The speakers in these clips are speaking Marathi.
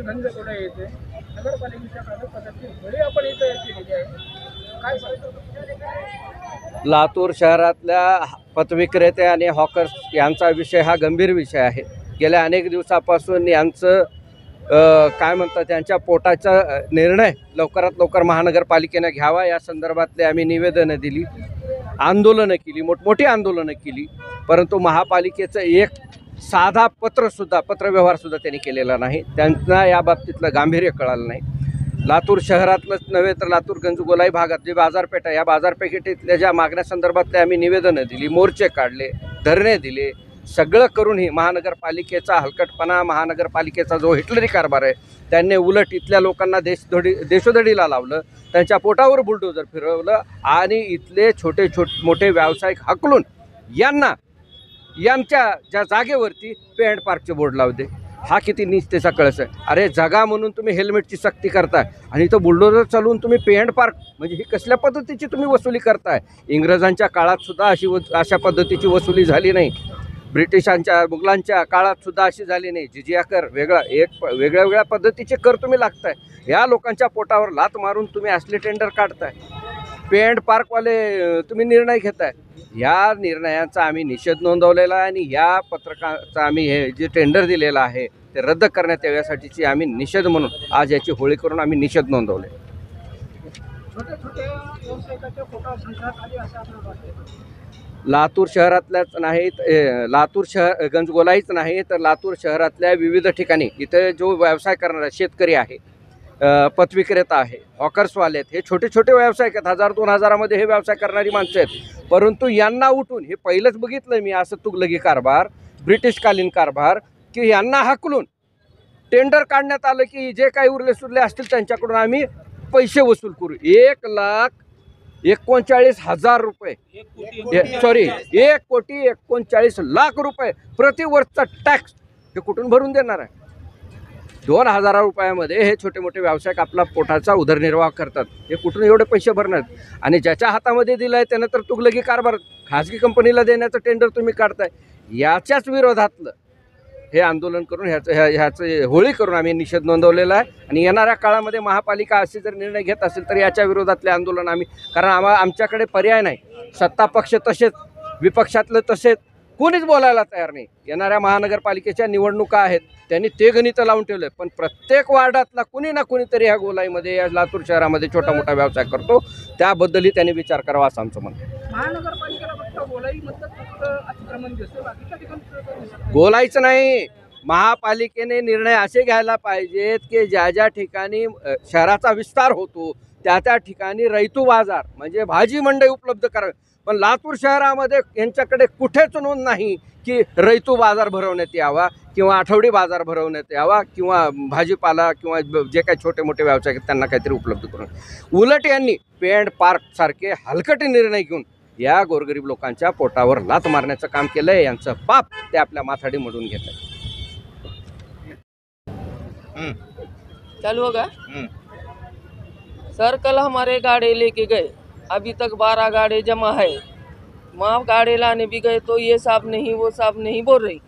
नंदकोडा येथे नगरपालिकेच्या कागदपत्राची होळी आपण इथे केलेली आहे. काय सांगतो? लातूर शहरातल्या पथविक्रेते आणि हॉकर्स यांचा विषय हा गंभीर विषय आहे. गेल्या अनेक दिवसापासून यांचं काय म्हणतात त्यांच्या पोटाचा निर्णय लवकरात लवकर महानगरपालिकेने घ्यावा या संदर्भातले आम्ही निवेदनं दिली, आंदोलनं केली, मोठमोठी आंदोलनं केली, परंतु महापालिकेचं एक साधा पत्रव्यवहारसुद्धा त्यांनी केलेला नाही. त्यांना या बाबतीतलं गांभीर्य कळालं नाही. लातूर शहरातलंच नव्हे तर लातूर गंजगोलाई भागात जी बाजारपेठ आहे या बाजारपेठेतल्या ज्या मागण्यासंदर्भातले आम्ही निवेदनं दिली, मोर्चे काढले, धरणे दिले, सगळं करूनही महानगरपालिकेचा हलकटपणा, महानगरपालिकेचा जो हिटलरी कारभार आहे त्यांनी उलट इथल्या लोकांना देशोधडीला लावलं, त्यांच्या पोटावर बुलडोजर फिरवलं आणि इथले मोठे व्यावसायिक हाकलून यांच्या ज्या जागेवरती पे अँड पार्कचे बोर्ड लावते. हा किती निस्तेचा कळस आहे. अरे जगा म्हणून तुम्ही हेल्मेटची सक्ती करताय आणि इथं बुलडोजर चालवून तुम्ही पे अँड पार्क म्हणजे ही कसल्या पद्धतीची तुम्ही वसुली करताय. इंग्रजांच्या काळात सुद्धा अशा पद्धतीची वसुली झाली नाही. ब्रिटिशांच्या मुघलांच्या काळात सुद्धा अशी झाली नाही. जिजिया कर वेगळ्या पद्धतीचे कर तुम्ही लागताय. या लोकांच्या पोटावर लात मारून तुम्ही असले टेंडर काढताय, पे अँड पार्कवाले तुम्ही निर्णय घेताय. या निर्णयाचा आम्ही निषेध नोंदवलेला आहे आणि या पत्रकाचा आम्ही हे जे टेंडर दिलेलं आहे ते रद्द करण्यात याव्यासाठीची आम्ही निषेध म्हणून आज याची होळी करून आम्ही निषेध नोंदवले. लातूर शहरातल्याच नाहीत, गंजगोलाईच नाही तर लातूर शहरातल्या विविध ठिकाणी इथे जो व्यवसाय करणारा शेतकरी आहे, पथविक्रेता आहे, हॉकर्सवाले आहेत, हे छोटे व्यवसाय आहेत. 1000-2000मध्ये हे व्यवसाय करणारी माणसं आहेत. परंतु यांना उठून हे पहिलंच बघितलं मी असं तुगलकी कारभार, ब्रिटिशकालीन कारभार की यांना हाकलून टेंडर काढण्यात आलं की जे काही उरले सुरले असतील त्यांच्याकडून आम्ही पैसे वसूल करू. 1,39,000 रुपये, सॉरी 1,39,00,000 रुपये प्रतिवर्षचा टॅक्स हे कुठून भरून देणार आहे. 2,000 रुपयामध्ये हे छोटे मोठे व्यावसायिक आपला पोटाचा उदरनिर्वाह करतात. हे कुठून एवढे पैसे भरणार. आणि ज्याच्या हातामध्ये दिलं आहे त्यानं तर तुगलकी कारभार खाजगी कंपनीला देण्याचं टेंडर तुम्ही काढताय. याच्याच विरोधातलं हे आंदोलन करून ह्याचं होळी करून आम्ही निषेध नोंदवलेला आहे. आणि येणाऱ्या काळामध्ये महापालिका असे जर निर्णय घेत असेल तर याच्या विरोधातले आंदोलन आम्ही, कारण आमच्याकडे पर्याय नाही. सत्ता पक्ष तसेच, विपक्षातलं तसेच, कोणीच बोलायला तयार नाही. येणाऱ्या महानगरपालिकेच्या निवडणुका आहेत, त्यांनी ते गणितं लावून ठेवलं. पण प्रत्येक वार्डातला कुणी ना कुणीतरी ह्या गोलाईमध्ये या लातूर शहरामध्ये छोटा मोठा व्यवसाय करतो. त्याबद्दलही त्यांनी विचार करावा असं आमचं म्हणणं. महानगरपालिकेला फक्त अतिक्रमण दिसतं, बाकीच्या ठिकाणी गोलाईचं नाही. महापालिकेने निर्णय असे घ्यायला पाहिजेत की ज्या ठिकाणी शहराचा विस्तार होतो त्या ठिकाणी रैतू बाजार म्हणजे भाजी मंडई उपलब्ध करावी. पण लातूर शहरामध्ये यांच्याकडे कुठेच नोंद नाही की रैतू बाजार भरवण्यात यावा किंवा आठवडी बाजार भरवण्यात यावा किंवा भाजीपाला किंवा जे काही छोटे मोठे व्यवसाय आहेत त्यांना काहीतरी उपलब्ध करून. उलट यांनी पे अँड पार्क सारखे हलकटे निर्णय घेऊन या गोरगरीब लोकांच्या पोटावर लात मारण्याचं काम केलं आहे. यांचं पाप ते आपल्या माथाडी मडून घेत आहे. चालू होगा सर, कल हमारे गाड़ी लेके गए, अभी तक 12 गाड़ी जमा है. वहाँ गाड़ी लाने भी गए तो ये साहब नहीं वो साहब नहीं बोल रही.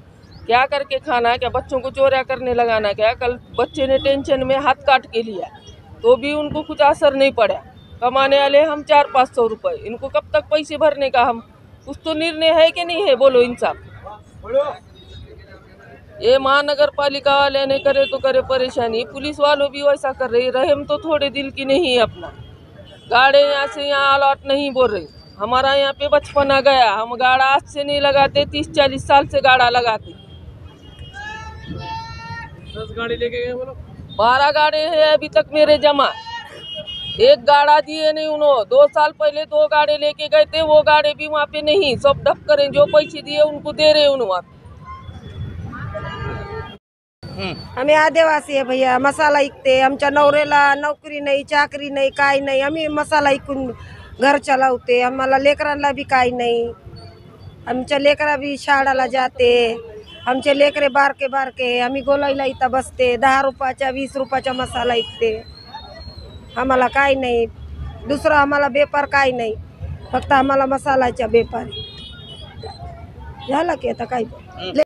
क्या करके खाना है क्या? बच्चों को चोरिया करने लगाना क्या? कल बच्चे ने टेंशन में हाथ काट के लिया तो भी उनको कुछ असर नहीं पड़ा. कमाने वाले हम 400-500 रुपये, इनको कब तक पैसे भरने का? हम कुछ तो निर्णय है कि नहीं है? बोलो इंसाफ. ये महानगर पालिका वाले ने करे तो करे परेशानी, पुलिस वालों भी वैसा कर रही. रहम तो थोड़े दिल की नहीं है अपना. गाड़े यहाँ से यहाँ अलॉट नहीं बोल रही. हमारा यहाँ पे बचपन आ गया, हम गाड़ा आज से नहीं लगाते, 30-40 साल से गाड़ा लगाते. 10 गाड़ी लेके गए बोलो. 12 गाड़े हैं अभी तक मेरे जमा. एक गाड़ा दिए नहीं उन्होंने. 2 साल पहले 2 गाड़े लेके गए थे, वो गाड़े भी वहाँ पे नहीं. सब डफ करें, जो पैसे दिए उनको दे रहे उन्होंने. आम्ही आदिवासी आहे भैया, मसाला इकते. आमच्या नवऱ्याला नोकरी नाही, चाकरी नाही, काही नाही. आम्ही मसाला इकून घर चालवते. आम्हाला लेकरांना बी काही नाही. आमच्या लेकरा बी शाळेला जाते. आमचे लेकरे बारके. आम्ही गोलाईला इथं बसते. 10 रुपयाचा 20 रुपयाचा मसाला इकते. आम्हाला काही नाही. दुसरं आम्हाला व्यापार काही नाही. फक्त आम्हाला मसाल्याचा व्यापार झाला की आता काय.